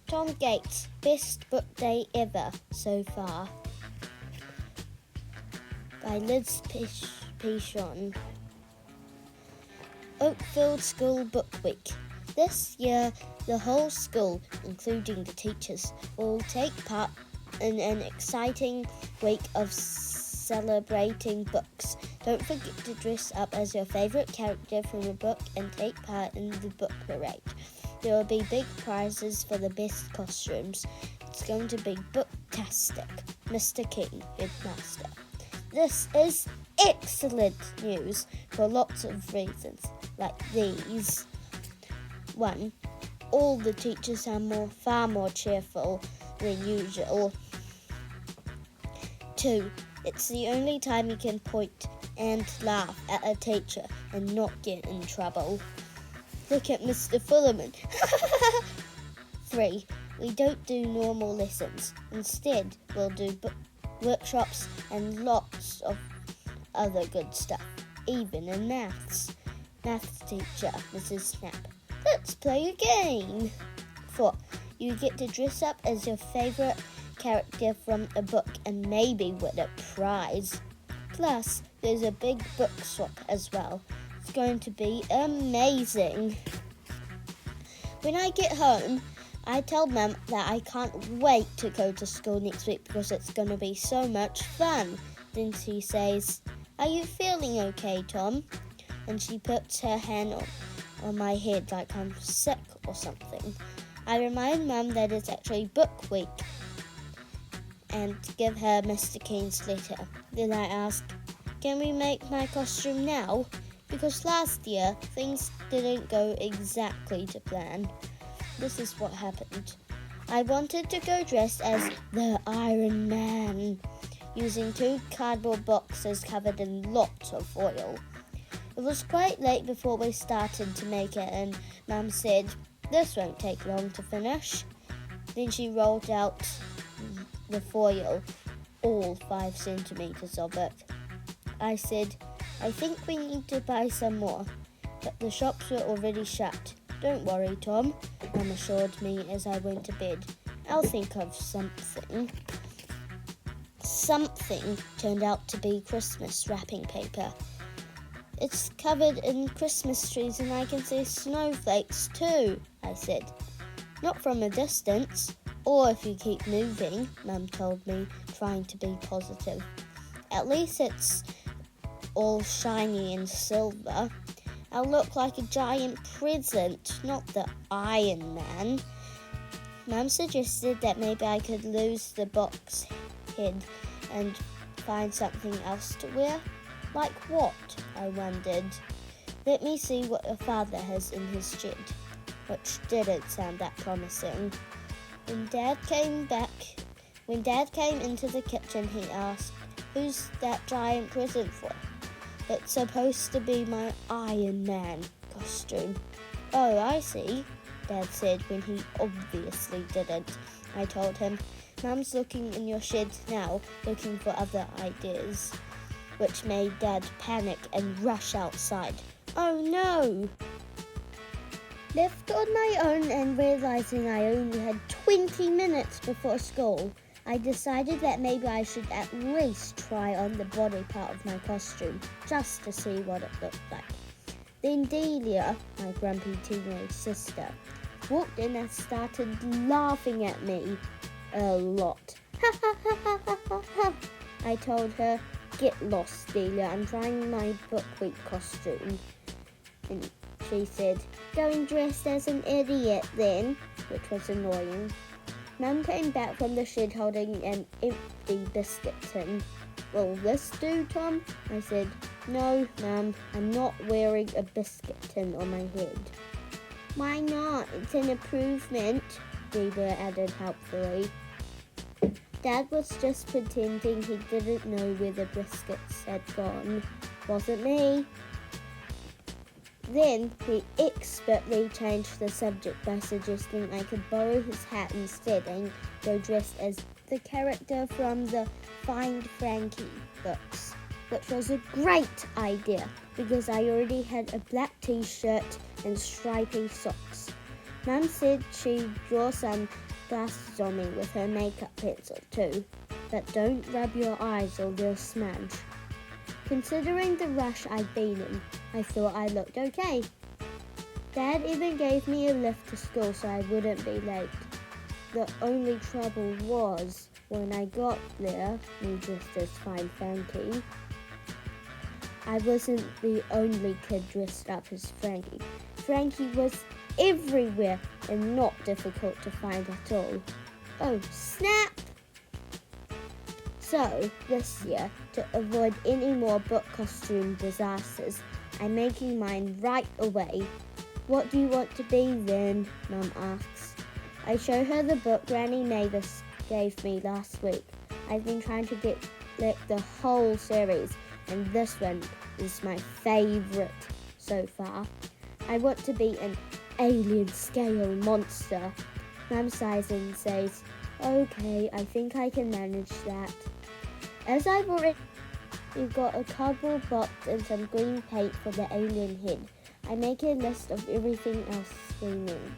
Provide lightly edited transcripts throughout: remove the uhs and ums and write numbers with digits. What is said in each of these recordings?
Tom Gates, best book day ever so far. By Liz Pichon. Oakfield School Book Week. This year, the whole school, including the teachers, will take part in an exciting week of celebrating books. Don't forget to dress up as your favourite character from a book and take part in the book parade. There will be big prizes for the best costumes. It's going to be booktastic. Mr. King, headmaster. This is excellent news for lots of reasons, like these. 1. All the teachers are far more cheerful than usual. 2. It's the only time you can point and laugh at a teacher and not get in trouble. Look at Mr. Fullerman. 3. We don't do normal lessons. Instead, we'll do workshops and lots of other good stuff, even in maths. Maths teacher, Mrs. Snap. Let's play a game. 4. You get to dress up as your favourite character from a book and maybe win a prize. Plus, there's a big book swap as well. It's going to be amazing. When I get home, I tell Mum that I can't wait to go to school next week because it's going to be so much fun. Then she says, "Are you feeling okay, Tom?" And she puts her hand on my head like I'm sick or something. I remind Mum that it's actually book week and give her Mr. King's letter. Then I ask, "Can we make my costume now?" Because last year, things didn't go exactly to plan. This is what happened. I wanted to go dressed as the Iron Man, using 2 cardboard boxes covered in lots of foil. It was quite late before we started to make it, and Mum said, "This won't take long to finish." Then she rolled out the foil, all 5 centimetres of it. I said, "I think we need to buy some more," but the shops were already shut. "Don't worry, Tom," Mum assured me as I went to bed. "I'll think of something." Something turned out to be Christmas wrapping paper. "It's covered in Christmas trees and I can see snowflakes too," I said. "Not from a distance, or if you keep moving," Mum told me, trying to be positive. "At least it's all shiny and silver. I'll look like a giant present, not the Iron Man." Mum suggested that maybe I could lose the box head and find something else to wear. Like what? I wondered. Let me see what your father has in his shed, which didn't sound that promising. When Dad came into the kitchen, he asked, "Who's that giant present for?" "It's supposed to be my Iron Man costume." "Oh, I see," Dad said when he obviously didn't. I told him, "Mum's looking in your shed now, looking for other ideas," which made Dad panic and rush outside. Oh no! Left on my own and realizing I only had 20 minutes before school, I decided that maybe I should at least try on the body part of my costume, just to see what it looked like. Then Delia, my grumpy teenage sister, walked in and started laughing at me a lot. "Ha ha ha ha ha ha ha." I told her, "Get lost, Delia, I'm trying my book week costume." And she said, "Going dressed as an idiot then," which was annoying. Mum came back from the shed holding an empty biscuit tin. "Will this do, Tom?" I said. "No, Mum, I'm not wearing a biscuit tin on my head." "Why not? It's an improvement," Delia added helpfully. Dad was just pretending he didn't know where the biscuits had gone. Wasn't me. Then he expertly changed the subject by suggesting I could borrow his hat instead and go dressed as the character from the Find Frankie books, which was a great idea because I already had a black t-shirt and stripy socks. Mum said she'd draw some glasses on me with her makeup pencil too, but don't rub your eyes or they'll smudge. Considering the rush I'd been in, I thought I looked okay. Dad even gave me a lift to school so I wouldn't be late. The only trouble was, when I got there, me dressed as fine Frankie, I wasn't the only kid dressed up as Frankie. Frankie was everywhere and not difficult to find at all. Oh, snap! So, this year, to avoid any more book costume disasters, I'm making mine right away. What do you want to be then? Mum asks. I show her the book Granny Mavis gave me last week. I've been trying to get the whole series, and this one is my favourite so far. I want to be an alien scale monster. Mum sighs and says, okay, I think I can manage that. As I've already got a cardboard box and some green paint for the alien head, I make a list of everything else we need.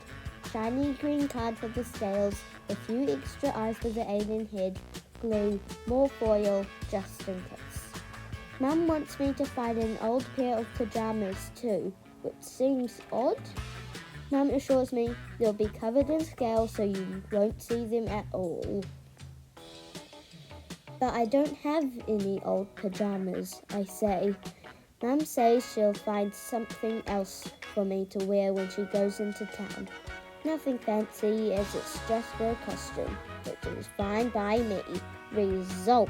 Shiny green card for the scales, a few extra eyes for the alien head, glue, more foil, just in case. Mum wants me to find an old pair of pajamas too, which seems odd. Mum assures me they'll be covered in scales so you won't see them at all. But I don't have any old pajamas, I say. Mum says she'll find something else for me to wear when she goes into town. Nothing fancy, as it's just for a costume, which is fine by me. Result.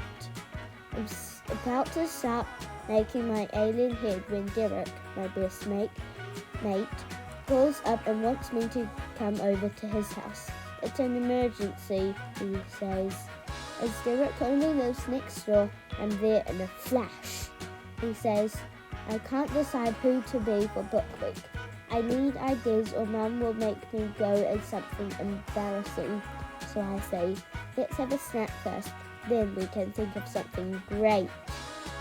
I'm about to start making my alien head when Derek, my best mate, calls up and wants me to come over to his house. It's an emergency, he says. As Derek only lives next door, I'm there in a flash. He says, I can't decide who to be for book week. I need ideas or Mum will make me go as something embarrassing. So I say, let's have a snack first, then we can think of something great,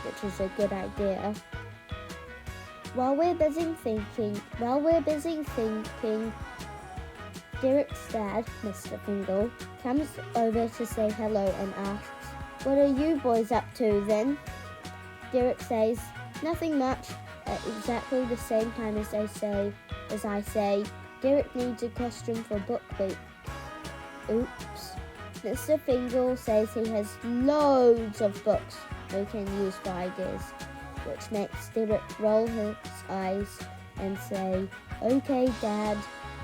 which is a good idea. While we're busy thinking, Derek's dad, Mr. Fingal, comes over to say hello and asks, what are you boys up to then? Derek says, nothing much, at exactly the same time as I say, Derek needs a costume for book week. Oops. Mr. Fingal says he has loads of books we can use for ideas, which makes Derek roll his eyes and say, okay, Dad.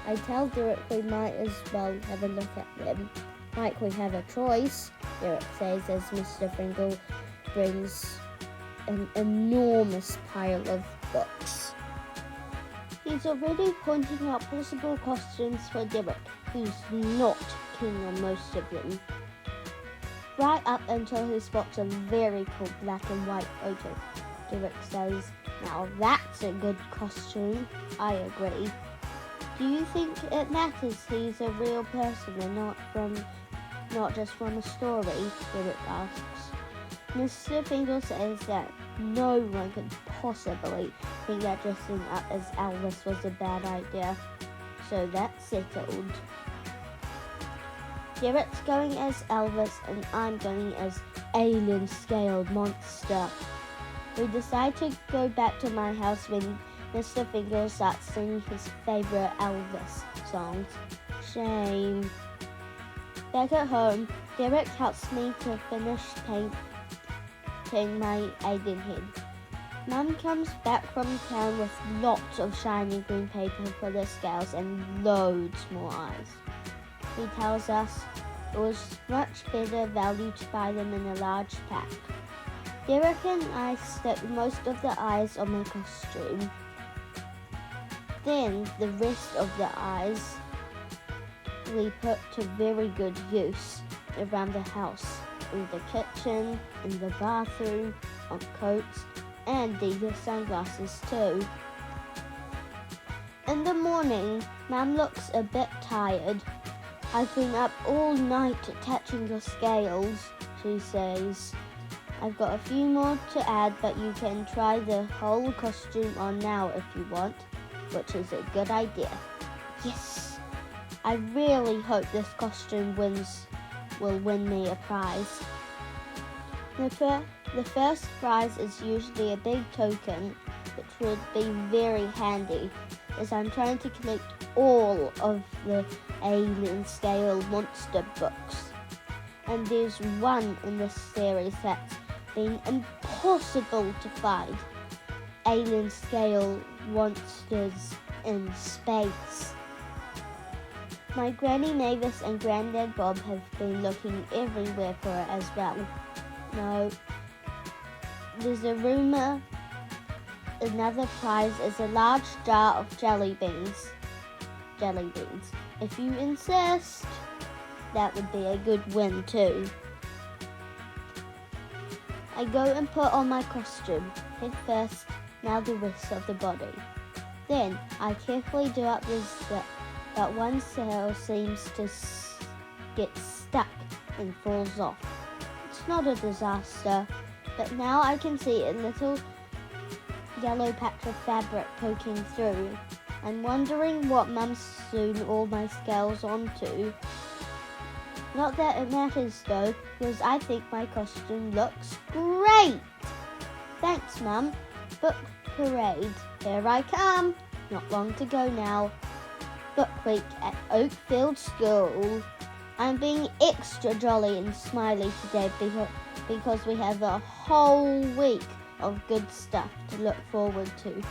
I tell Derek we might as well have a look at them. Like we have a choice, Derek says as Mr. Fingal brings an enormous pile of books. He's already pointing out possible costumes for Derek, who's not keen on most of them. Right up until he spots a very cool black and white photo. Derek says, now that's a good costume. I agree. Do you think it matters he's a real person and not just from a story? Derek asks. Mr. Fingal says that no one could possibly think that dressing up as Elvis was a bad idea. So that's settled. Derek's going as Elvis and I'm going as alien scaled monster. We decide to go back to my house when Mr. Fingal starts singing his favourite Elvis songs. Shame. Back at home, Derek helps me to finish painting my alien head. Mum comes back from town with lots of shiny green paper for the scales and loads more eyes. He tells us it was much better value to buy them in a large pack. Derek and I stick most of the eyes on my costume. Then the rest of the eyes we put to very good use around the house, in the kitchen, in the bathroom, on coats, and the sunglasses too. In the morning, Mum looks a bit tired. I've been up all night attaching the scales, she says. I've got a few more to add, but you can try the whole costume on now if you want, which is a good idea. Yes! I really hope this costume will win me a prize. The first prize is usually a big token, which would be very handy, as I'm trying to collect all of the Alien Scale monster books. And there's one in this series that's been impossible to find. Alien Scale monsters in space. My Granny Mavis and Granddad Bob have been looking everywhere for it as well. No, there's a rumour another prize is a large jar of jelly beans. If you insist, that would be a good win too. I go and put on my costume, head first, now the rest of the body. Then I carefully do up the zip, but one cell seems to get stuck and falls off. It's not a disaster, but now I can see a little yellow patch of fabric poking through. I'm wondering what Mum sewn all my scales onto. Not that it matters though, because I think my costume looks great. Thanks, Mum. Book parade. Here I come. Not long to go now. Book week at Oakfield School. I'm being extra jolly and smiley today because we have a whole week of good stuff to look forward to.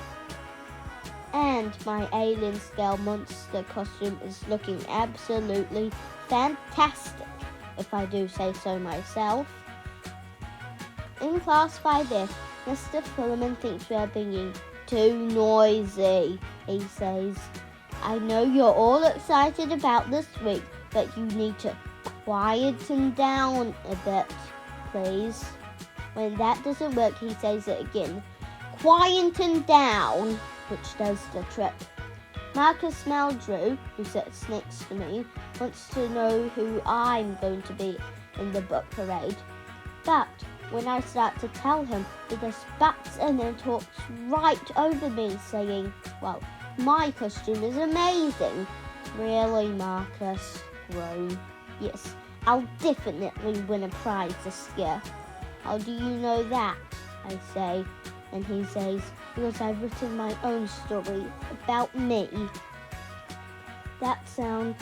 And my Alien Scale monster costume is looking absolutely fantastic, if I do say so myself. In class by this, Mr. Fullerman thinks we are being too noisy, he says. I know you're all excited about this week, but you need to quieten down a bit, please. When that doesn't work, he says it again. Quieten down, which does the trick. Marcus Meldrew, who sits next to me, wants to know who I'm going to be in the book parade. But when I start to tell him, he just butts in and talks right over me, saying, well, my costume is amazing. Really, Marcus? Groan. Yes, I'll definitely win a prize this year. How do you know that? I say. And he says, because I've written my own story about me. That sounds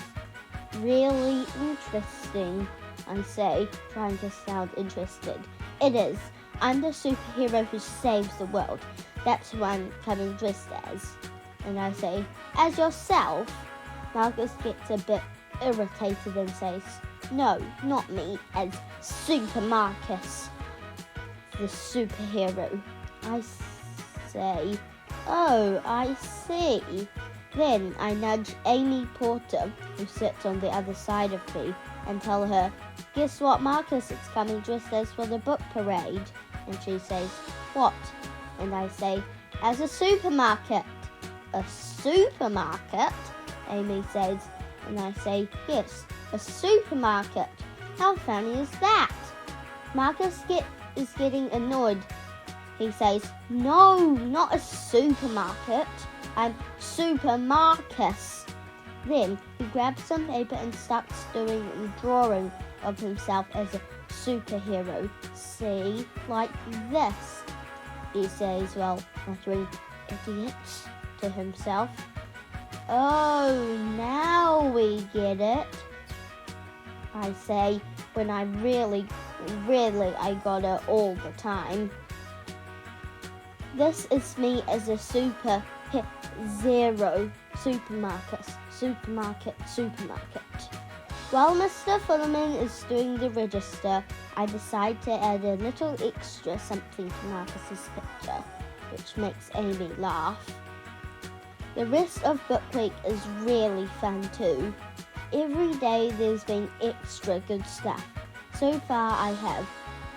really interesting, I say, trying to sound interested. It is. I'm the superhero who saves the world. That's who I'm coming dressed as. And I say, as yourself? Marcus gets a bit irritated and says, no, not me, as Super Marcus, the superhero. I say, oh, I see. Then I nudge Amy Porter, who sits on the other side of me, and tell her, guess what Marcus is coming dressed as for the book parade? And she says, what? And I say, as a supermarket. A supermarket? Amy says, and I say, yes, a supermarket. How funny is that? Marcus is getting annoyed. He says, no, not a supermarket. I'm Super Marcus. Then he grabs some paper and starts doing a drawing of himself as a superhero. See, like this, he says, well, muttering, idiots, to himself. Oh, now we get it, I say, when I really I got it all the time. This is me as a super hit zero supermarket. While Mr. Fullerman is doing the register, I decide to add a little extra something to Marcus's picture, which makes Amy laugh. The rest of Book Week is really fun too. Every day there's been extra good stuff. So far I have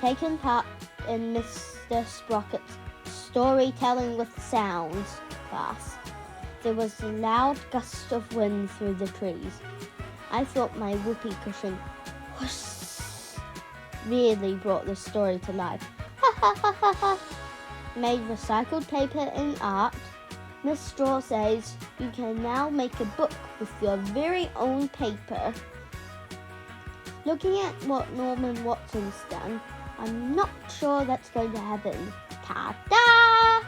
taken part in Mr. Sprocket's Storytelling with Sounds class. There was a loud gust of wind through the trees. I thought my whoopee cushion whoosh really brought the story to life. Ha ha ha ha ha. Made recycled paper and art. Miss Straw says you can now make a book with your very own paper. Looking at what Norman Watson's done, I'm not sure that's going to happen. Ta-da!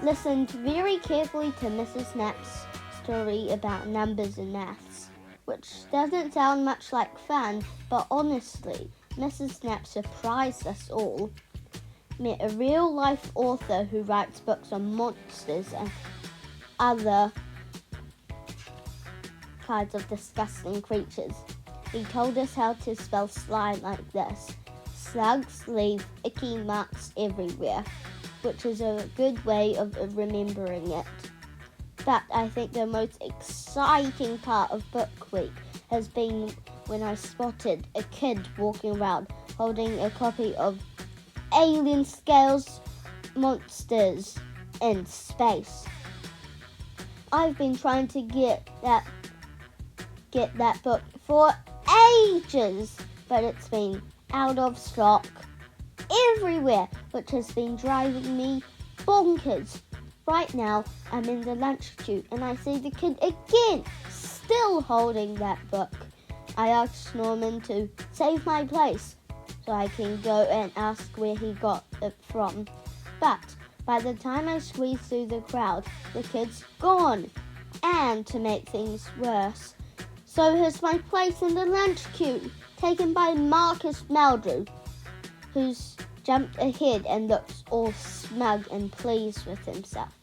Listened very carefully to Mrs. Knapp's story about numbers and maths, which doesn't sound much like fun, but honestly, Mrs. Knapp surprised us all. Met a real-life author who writes books on monsters and other kinds of disgusting creatures. He told us how to spell slime like this. Slugs leave icky marks everywhere, which is a good way of remembering it. But I think the most exciting part of Book Week has been when I spotted a kid walking around holding a copy of Alien Scales Monsters in Space. I've been trying to get that book for ages, but it's been out of stock everywhere, which has been driving me bonkers. Right now, I'm in the lunch queue and I see the kid again, still holding that book. I asked Norman to save my place so I can go and ask where he got it from. But by the time I squeeze through the crowd, the kid's gone. And to make things worse, so has my place in the lunch queue, taken by Marcus Meldrew, who's jumped ahead and looks all smug and pleased with himself.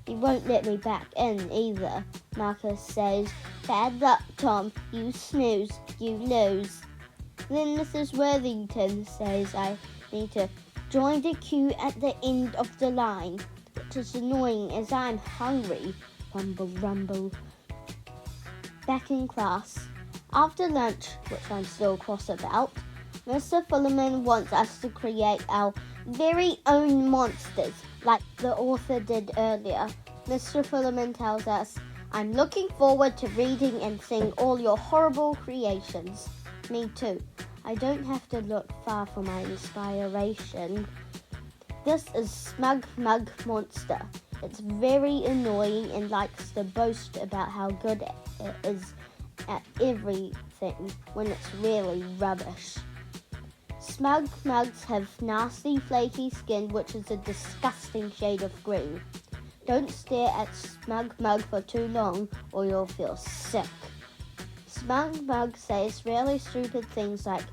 He won't let me back in either. Marcus says, "Bad luck, Tom. You snooze, you lose." Then Mrs. Worthington says I need to join the queue at the end of the line, which is annoying as I'm hungry. Rumble, rumble. Back in class. After lunch, which I'm still cross about, Mr. Fullerman wants us to create our very own monsters, like the author did earlier. Mr. Fullerman tells us, "I'm looking forward to reading and seeing all your horrible creations." Me too. I don't have to look far for my inspiration. This is Smug Mug Monster. It's very annoying and likes to boast about how good it is at everything when it's really rubbish. Smug mugs have nasty flaky skin, which is a disgusting shade of green. Don't stare at Smug Mug for too long or you'll feel sick. Smug Mug says really stupid things like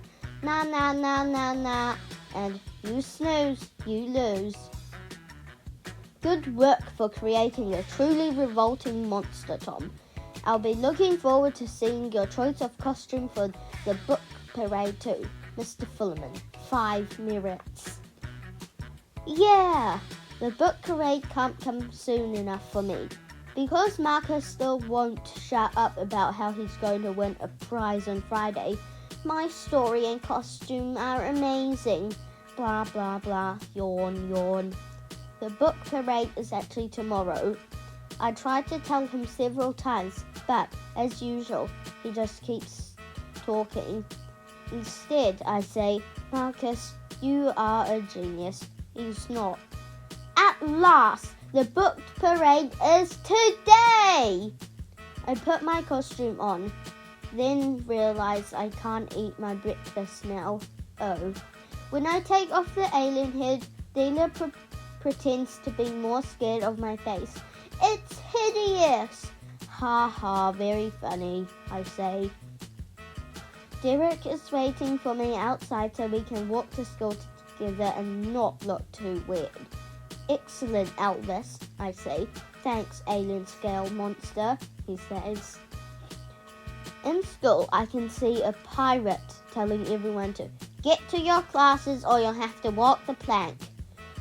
"na na na na na" and "you snooze, you lose." Good work for creating a truly revolting monster, Tom. I'll be looking forward to seeing your choice of costume for the book parade too. Mr. Fullerman, 5 merits. Yeah, the book parade can't come soon enough for me. Because Marcus still won't shut up about how he's going to win a prize on Friday, my story and costume are amazing. Blah, blah, blah. Yawn, yawn. The book parade is actually tomorrow. I tried to tell him several times, but as usual, he just keeps talking. Instead, I say, "Marcus, you are a genius." He's not. At last, the book parade is today! I put my costume on, then realize I can't eat my breakfast now. Oh. When I take off the alien head, Delia pretends to be more scared of my face. "It's hideous!" "Ha ha, very funny," I say. Derek is waiting for me outside so we can walk to school together and not look too weird. "Excellent, Elvis," I say. "Thanks, alien scale monster," he says. In school, I can see a pirate telling everyone to get to your classes or you'll have to walk the plank.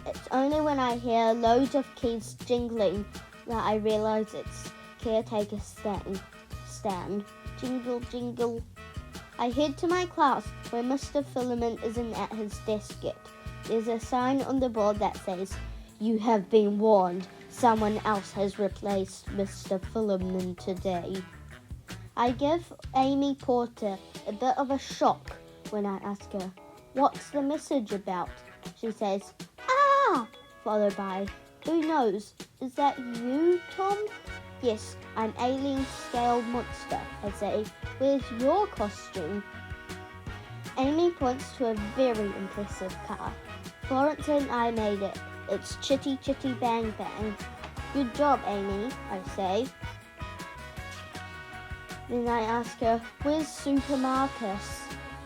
It's only when I hear loads of keys jingling that I realize it's caretaker Stan. Jingle, jingle. I head to my class where Mr. Fullerman isn't at his desk yet. There's a sign on the board that says, "You have been warned. Someone else has replaced Mr. Fullerman today." I give Amy Porter a bit of a shock when I ask her, "What's the message about?" She says, "Ah!" followed by, Who knows? Is that you, Tom? Yes, I'm alien scale monster, I say. Where's your costume? Amy points to a very impressive car. Florence and I made it. It's Chitty Chitty Bang Bang. Good job, Amy, I say. Then I ask her, where's Super Marcus?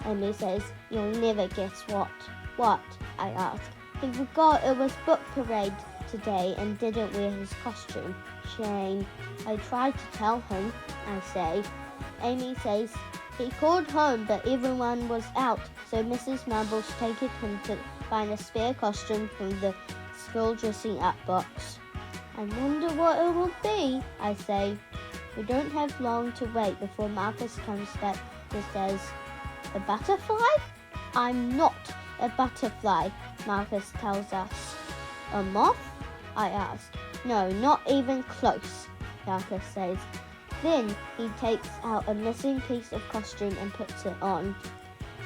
Amy says, you'll never guess what. What? I ask. He forgot it was book parade today and didn't wear his costume. Shame. I tried to tell him, I say. Amy says, he called home but everyone was out, so Mrs. Mumbles taken him to find a spare costume from the school dressing up box. I wonder what it will be, I say. We don't have long to wait before Marcus comes back and says, a butterfly? I'm not a butterfly, Marcus tells us. A moth? I ask. No, not even close, Marcus says. Then he takes out a missing piece of costume and puts it on.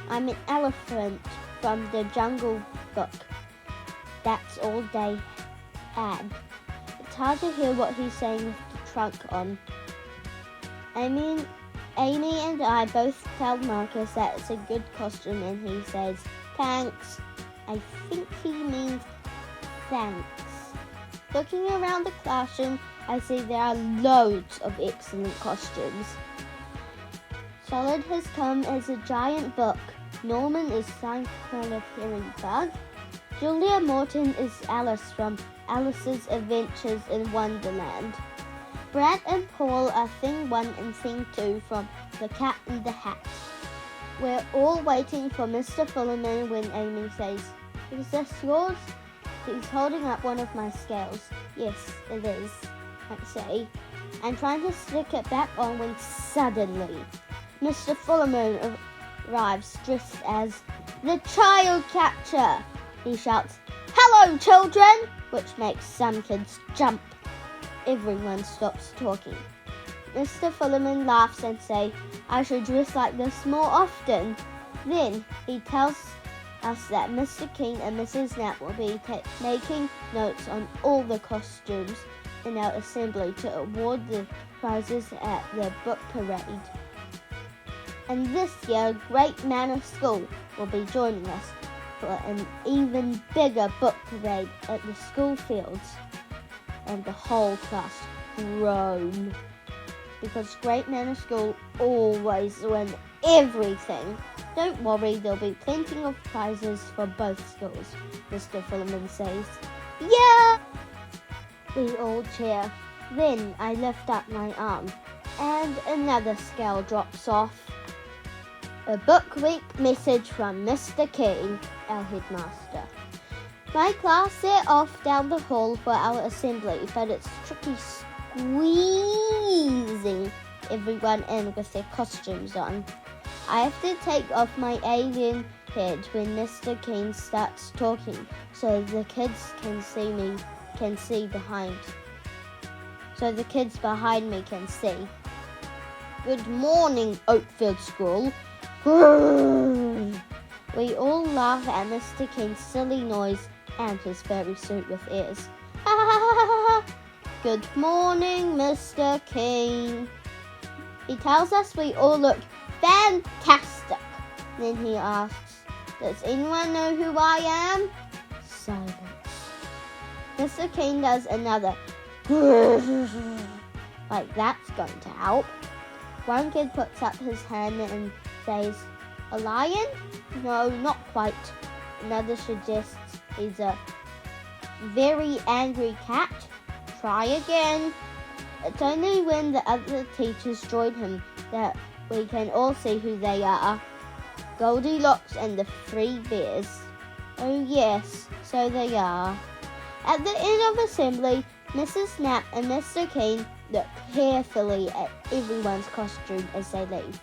I'm an elephant from the Jungle Book. That's all they had. It's hard to hear what he's saying with the trunk on. Amy and I both tell Marcus that it's a good costume and he says, thanks. I think he means thanks. Looking around the classroom, I see there are loads of excellent costumes. Solid has come as a giant book. Norman is some kind of herring bug. Julia Morton is Alice from Alice's Adventures in Wonderland. Brad and Paul are Thing 1 and Thing 2 from The Cat in the Hat. We're all waiting for Mr. Fullerman when Amy says, is this yours? He's holding up one of my scales. Yes, it is, I say. I'm trying to stick it back on when suddenly Mr. Fullerman arrives dressed as the child catcher. He shouts, hello children, which makes some kids jump. Everyone stops talking. Mr. Fullerman laughs and says, I should dress like this more often. Then he tells us that Mr. King and Mrs. Knapp will be making notes on all the costumes in our assembly to award the prizes at the book parade. And this year, Great Manor School will be joining us for an even bigger book parade at the school fields. And the whole class groaned, because Great Manor School always win everything. Don't worry, there'll be plenty of prizes for both schools, Mr. Fullerman says. Yeah! We all cheer. Then I lift up my arm, and another scale drops off. A book week message from Mr. King, our headmaster. My class set off down the hall for our assembly, but it's tricky squeezing everyone in with their costumes on. I have to take off my alien head when Mr. King starts talking, so the kids behind me can see. Good morning, Oakfield School. We all laugh at Mr. King's silly noise and his furry suit with ears. Good morning, Mr. King. He tells us we all look fantastic. Then he asks, does anyone know who I am? Silence. Mr. King does another like that's going to help. One kid puts up his hand and says, a lion? No, not quite. Another suggests he's a very angry cat. Try again. It's only when the other teachers join him that we can all see who they are. Goldilocks and the 3 bears. Oh yes, so they are. At the end of assembly, Mrs. Knapp and Mr. King look carefully at everyone's costume as they leave.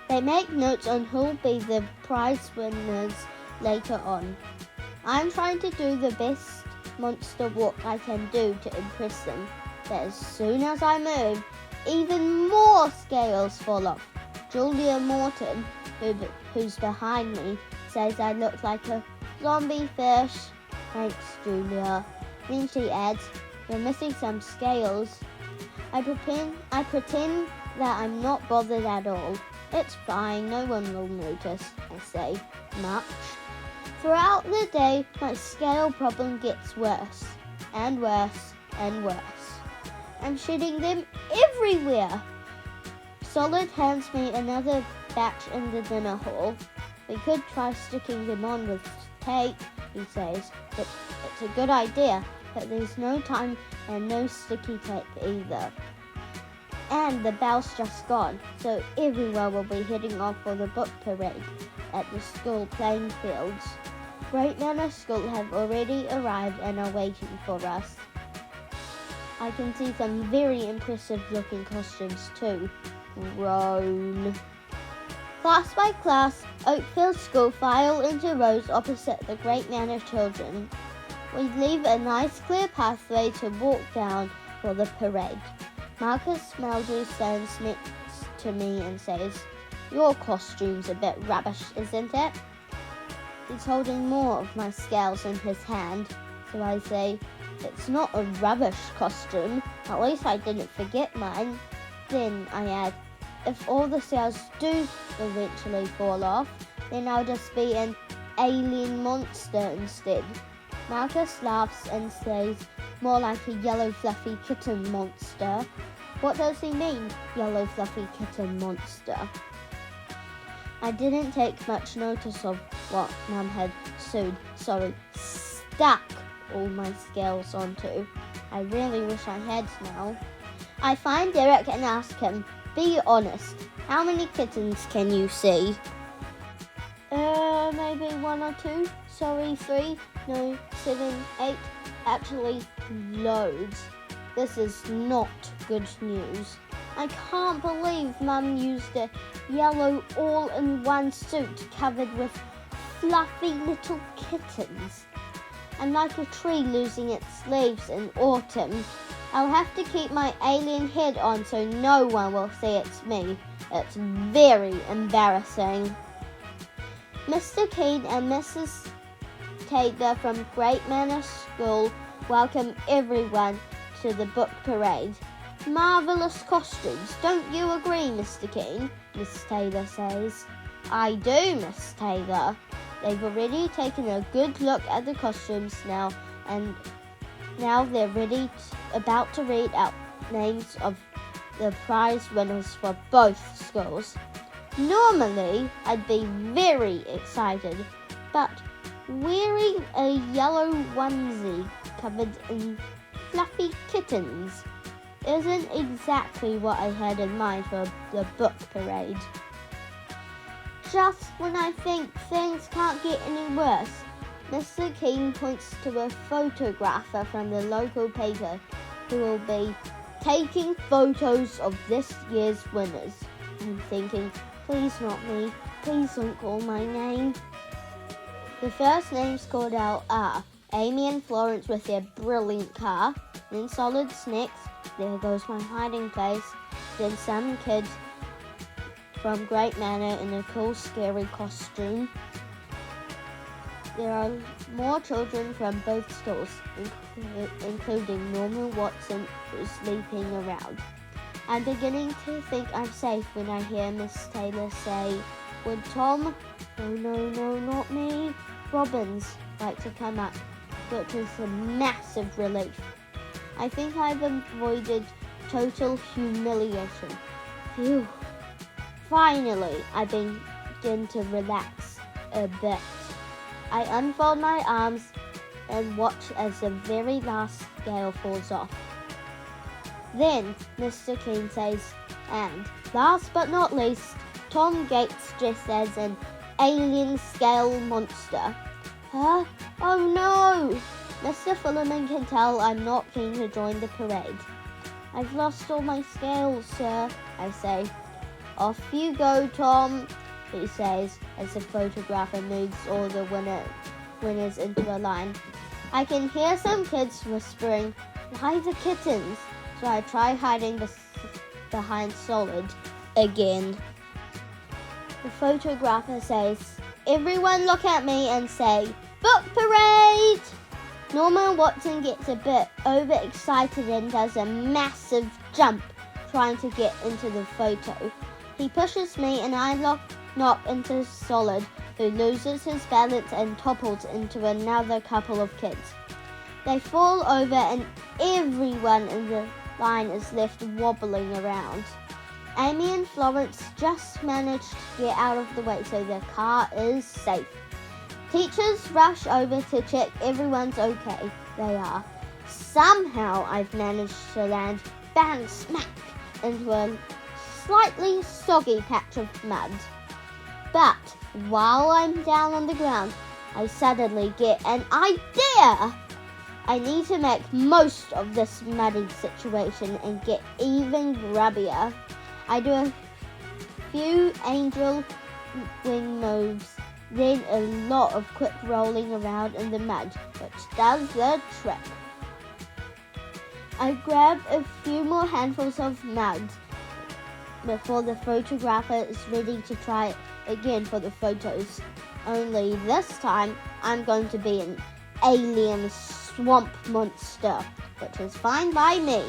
They make notes on who'll be the prize winners later on. I'm trying to do the best monster walk I can do to impress them, but as soon as I move, even more scales fall off. Julia Morton, who's behind me, says I look like a zombie fish. Thanks, Julia. Then she adds, "You're missing some scales." I pretend that I'm not bothered at all. "It's fine, no one will notice," I say, much. Throughout the day, my scale problem gets worse and worse and worse. I'm shedding them everywhere. Solid hands me another batch in the dinner hall. "We could try sticking them on with tape," he says. "But it's a good idea, but there's no time and no sticky tape either." And the bell's just gone, so everyone will be heading off for the book parade at the school playing fields. Great Manor School have already arrived and are waiting for us. I can see some very impressive looking costumes too. Groan. Class by class, Oakfield School file into rows opposite the Great Manor children. We leave a nice clear pathway to walk down for the parade. Marcus Meldrew stands next to me and says, "Your costume's a bit rubbish, isn't it?" He's holding more of my scales in his hand, so I say, "It's not a rubbish costume, at least I didn't forget mine." Then I add, "If all the scales do eventually fall off, then I'll just be an alien monster instead." Marcus laughs and says, "More like a yellow fluffy kitten monster." What does he mean, yellow fluffy kitten monster? I didn't take much notice of what Mum had stuck all my scales onto. I really wish I had now. I find Derek and ask him, "Be honest, how many kittens can you see?" Maybe 1 or 2. Sorry, 3. No, 7, 8. Actually, loads. This is not good news. I can't believe Mum used a yellow all-in-one suit covered with fluffy little kittens. I'm like a tree losing its leaves in autumn. I'll have to keep my alien head on so no one will see it's me. It's very embarrassing. Mr. Keene and Mrs. Taylor from Great Manor School welcome everyone to the book parade. "Marvellous costumes, don't you agree, Mr. Keene?" Miss Taylor says. "I do, Miss Taylor." They've already taken a good look at the costumes now, and now they're about to read out names of the prize winners for both schools. Normally, I'd be very excited, but wearing a yellow onesie covered in fluffy kittens isn't exactly what I had in mind for the book parade. Just when I think things can't get any worse, Mr. Keene points to a photographer from the local paper who will be taking photos of this year's winners. I'm thinking, please not me, please don't call my name. The first names called out are Amy and Florence with their brilliant car, then Solid's next, there goes my hiding place, then some kid from Great Manor in a cool scary costume. There are more children from both schools, including Norman Watson, who's sleeping around. I'm beginning to think I'm safe when I hear Miss Taylor say, "Would Tom, no, not me, Robbins like to come up?" which is a massive relief. I think I've avoided total humiliation. Phew. Finally, I begin to relax a bit. I unfold my arms and watch as the very last scale falls off. Then Mr. Keene says, "And last but not least, Tom Gates dressed as an alien scale monster." Huh? Oh no! Mr. Fullerman can tell I'm not keen to join the parade. "I've lost all my scales, sir," I say. "Off you go, Tom," he says as the photographer moves all the winners into a line. I can hear some kids whispering, "Why the kittens?" So I try hiding behind Solid again. The photographer says, "Everyone look at me and say, 'Book parade!'" Norman Watson gets a bit overexcited and does a massive jump trying to get into the photo. He pushes me and I knock into Solid, who loses his balance and topples into another couple of kids. They fall over and everyone in the line is left wobbling around. Amy and Florence just manage to get out of the way so their car is safe. Teachers rush over to check everyone's okay. They are. Somehow I've managed to land bang smack into a slightly soggy patch of mud. But while I'm down on the ground, I suddenly get an idea! I need to make most of this muddy situation and get even grubbier. I do a few angel wing moves, then a lot of quick rolling around in the mud, which does the trick. I grab a few more handfuls of mud before the photographer is ready to try it again for the photos. Only this time, I'm going to be an alien swamp monster, which is fine by me.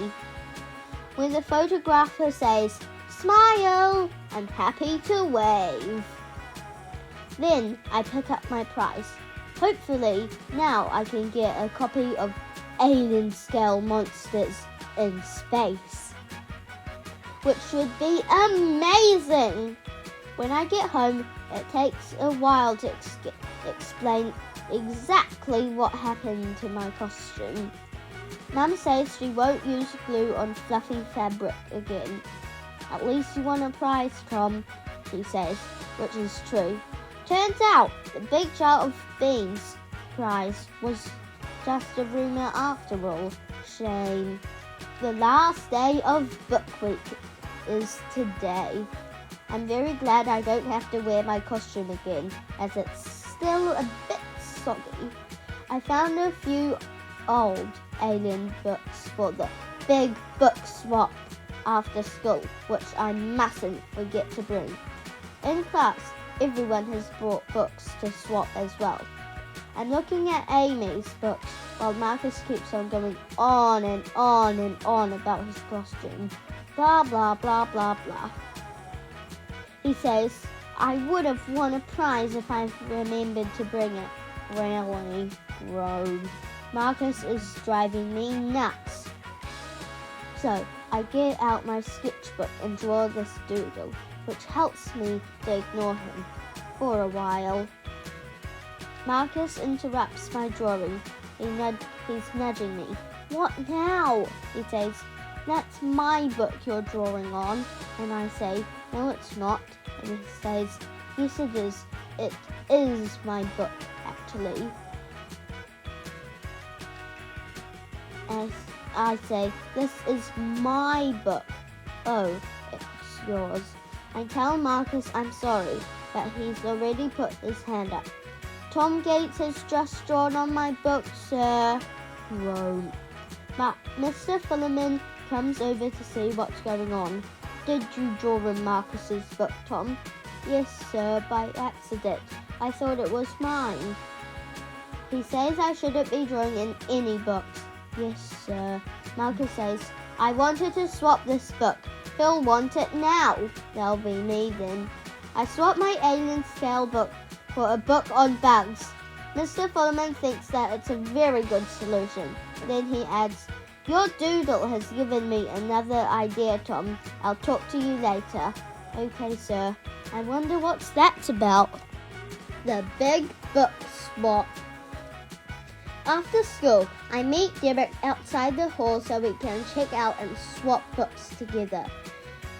When the photographer says, "Smile," I'm happy to wave. Then I pick up my prize. Hopefully, now I can get a copy of Alien Scale Monsters in Space, which would be amazing. When I get home, it takes a while to explain exactly what happened to my costume. Mum says she won't use glue on fluffy fabric again. "At least you won a prize, Tom," she says, which is true. Turns out the Big Jar of Beans prize was just a rumour after all. Shame. The last day of book week is today. I'm very glad I don't have to wear my costume again, as it's still a bit soggy. I found a few old alien books for the big book swap after school, which I mustn't forget to bring. In class, everyone has brought books to swap as well. I'm looking at Amy's books while Marcus keeps on going on and on and on about his costume. Blah, blah, blah, blah, blah. He says, "I would have won a prize if I remembered to bring it." Really, bro. Marcus is driving me nuts. So I get out my sketchbook and draw this doodle, which helps me to ignore him for a while. Marcus interrupts my drawing. He's nudging me. "What now?" he says. "That's my book you're drawing on." And I say, "No, it's not." And he says, "Yes, it is. It is my book, actually." As I say, "This is my book." "Oh, it's yours." I tell Marcus I'm sorry, but he's already put his hand up. "Tom Gates has just drawn on my book, sir." Won't. But Mr. Filliman comes over to see what's going on. "Did you draw in Marcus's book, Tom?" "Yes, sir, by accident. I thought it was mine." He says I shouldn't be drawing in any books. "Yes, sir." Marcus says, "I wanted to swap this book. He'll want it now." That'll be me then. I swap my alien scale book for a book on bugs. Mr. Fullerman thinks that it's a very good solution. Then he adds, "Your doodle has given me another idea, Tom. I'll talk to you later." "Okay, sir. I wonder what's that about." The big book swap. After school, I meet Derek outside the hall so we can check out and swap books together.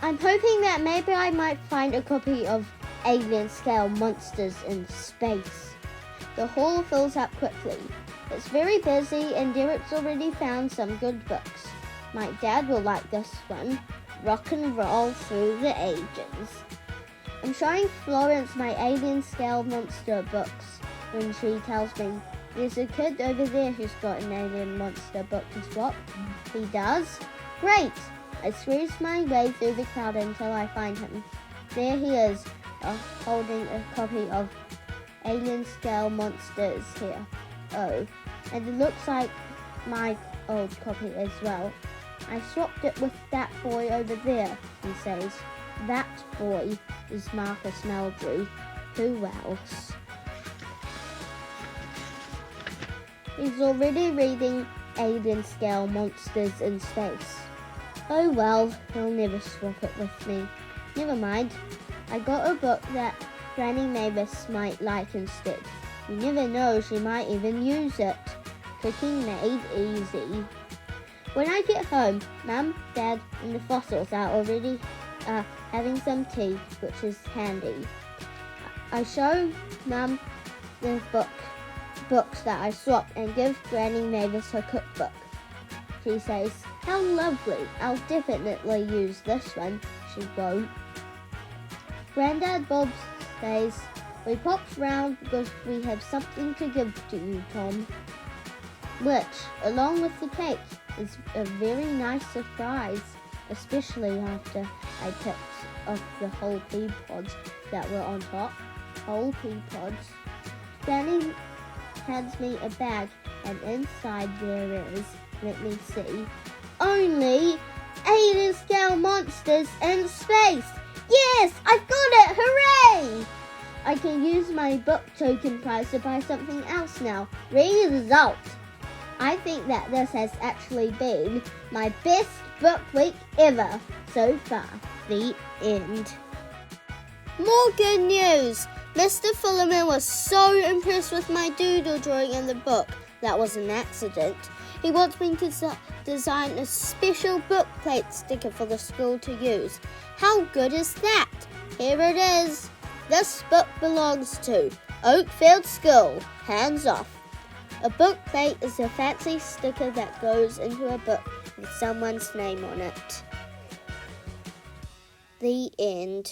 I'm hoping that maybe I might find a copy of Alien Scale Monsters in Space. The hall fills up quickly. It's very busy and Derek's already found some good books. My dad will like this one, Rock and Roll Through the Ages. I'm showing Florence my Alien Scale Monster books when she tells me, "There's a kid over there who's got an alien monster book to swap." He does? Great! I squeeze my way through the crowd until I find him. There he is, holding a copy of Alien Scale Monsters here. Oh, and it looks like my old copy as well. I swapped it with that boy over there, he says. That boy is Marcus Meldrew. Who else? He's already reading Alien Scale Monsters in Space. Oh well, he'll never swap it with me. Never mind. I got a book that Granny Mavis might like instead. You never know, she might even use it. Cooking made easy. When I get home, Mum, Dad, and the fossils are already having some tea, which is handy. I show Mum the books that I swapped and give Granny Mavis her cookbook. She says, "How lovely, I'll definitely use this one." She won't. Grandad Bob says, "We popped round because we have something to give to you, Tom." Which, along with the cake, is a very nice surprise, especially after I picked up the whole pea pods that were on top. Whole pea pods. Granny hands me a bag, and inside there is, let me see, only Alien Scale Monsters in Space. Yes, I've got it! Hooray! I can use my book token prize to buy something else now. Result! I think that this has actually been my best book week ever so far. The end. More good news! Mr. Fullerman was so impressed with my doodle drawing in the book. That was an accident. He wants me to design a special book plate sticker for the school to use. How good is that? Here it is. This book belongs to Oakfield School. Hands off. A book plate is a fancy sticker that goes into a book with someone's name on it. The end.